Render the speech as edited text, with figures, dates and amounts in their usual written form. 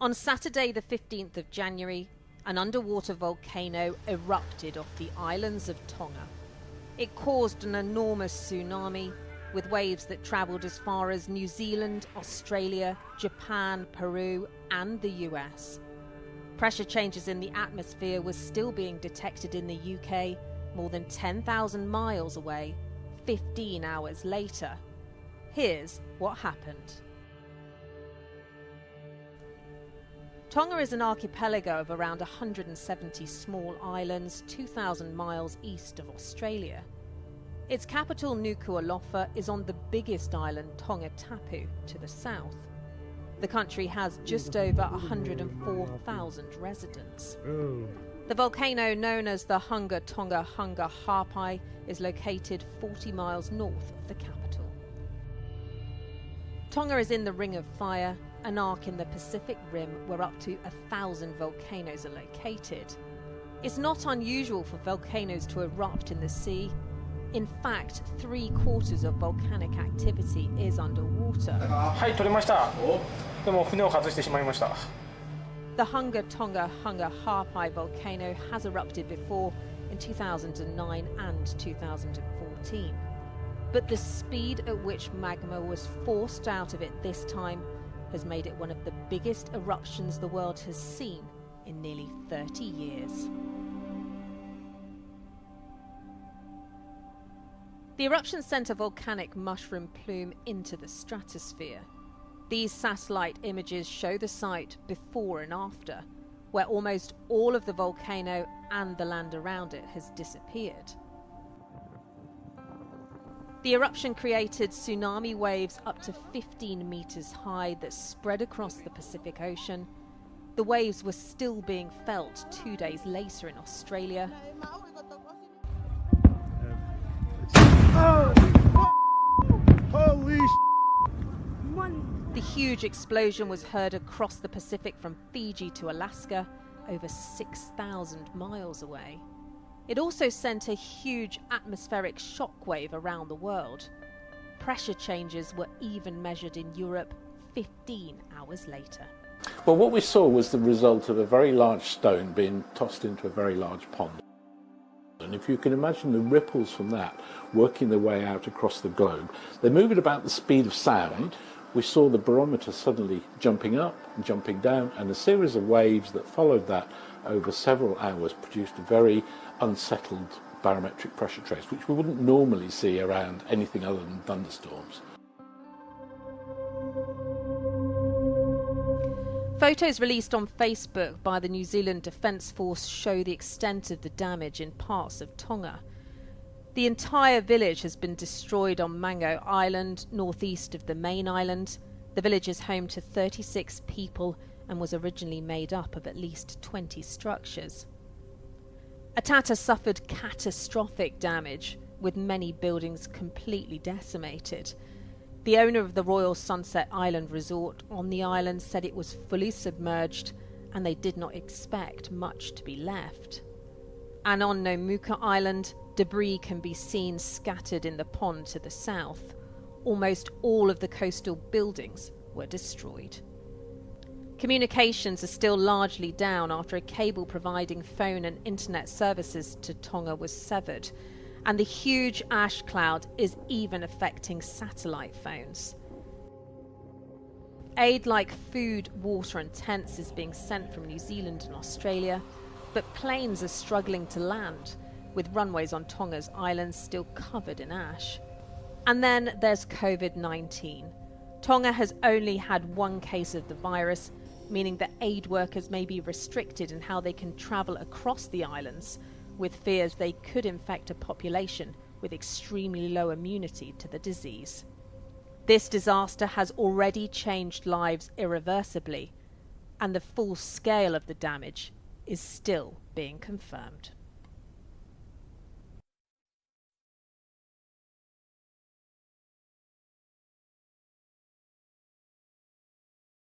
On Saturday the 15th of January, an underwater volcano erupted off the islands of Tonga. It caused an enormous tsunami, with waves that travelled as far as New Zealand, Australia, Japan, Peru and the US. Pressure changes in the atmosphere were still being detected in the UK, more than 10,000 miles away, 15 hours later. Here's what happened. Tonga is an archipelago of around 170 small islands, 2,000 miles east of Australia. Its capital, Nuku'alofa, is on the biggest island, Tongatapu, to the south. The country has just over 104,000 residents. The volcano, known as the Hunga Tonga Hunga Hapai, is located 40 miles north of the capital. Tonga is in the Ring of Fire, an arc in the Pacific Rim where up to 1,000 volcanoes are located. It's not unusual for volcanoes to erupt in the sea. In fact, 3/4 of volcanic activity is underwater. The Hunga Tonga Hunga Hapai volcano has erupted before in 2009 and 2014. But the speed at which magma was forced out of it this time has made it one of the biggest eruptions the world has seen in nearly 30 years. The eruption sent a volcanic mushroom plume into the stratosphere. These satellite images show the site before and after, where almost all of the volcano and the land around it has disappeared. The eruption created tsunami waves up to 15 meters high that spread across the Pacific Ocean. The waves were still being felt 2 days later in Australia. Holy The huge explosion was heard across the Pacific from Fiji to Alaska, over 6,000 miles away. It also sent a huge atmospheric shockwave around the world. Pressure changes were even measured in Europe 15 hours later. Well, what we saw was the result of a very large stone being tossed into a very large pond. And if you can imagine the ripples from that working their way out across the globe, they move at about the speed of sound. We saw the barometer suddenly jumping up and jumping down, and a series of waves that followed that over several hours produced a very unsettled barometric pressure trace, which we wouldn't normally see around anything other than thunderstorms. Photos released on Facebook by the New Zealand Defence Force show the extent of the damage in parts of Tonga. The entire village has been destroyed on Mango Island, northeast of the main island. The village is home to 36 people and was originally made up of at least 20 structures. Atata suffered catastrophic damage, with many buildings completely decimated. The owner of the Royal Sunset Island Resort on the island said it was fully submerged and they did not expect much to be left. And on Nomuka Island, debris can be seen scattered in the pond to the south. Almost all of the coastal buildings were destroyed. Communications are still largely down after a cable providing phone and internet services to Tonga was severed, and the huge ash cloud is even affecting satellite phones. Aid like food, water and tents is being sent from New Zealand and Australia, but planes are struggling to land, with runways on Tonga's islands still covered in ash. And then there's COVID-19. Tonga has only had one case of the virus, meaning that aid workers may be restricted in how they can travel across the islands, with fears they could infect a population with extremely low immunity to the disease. This disaster has already changed lives irreversibly, and the full scale of the damage is still being confirmed.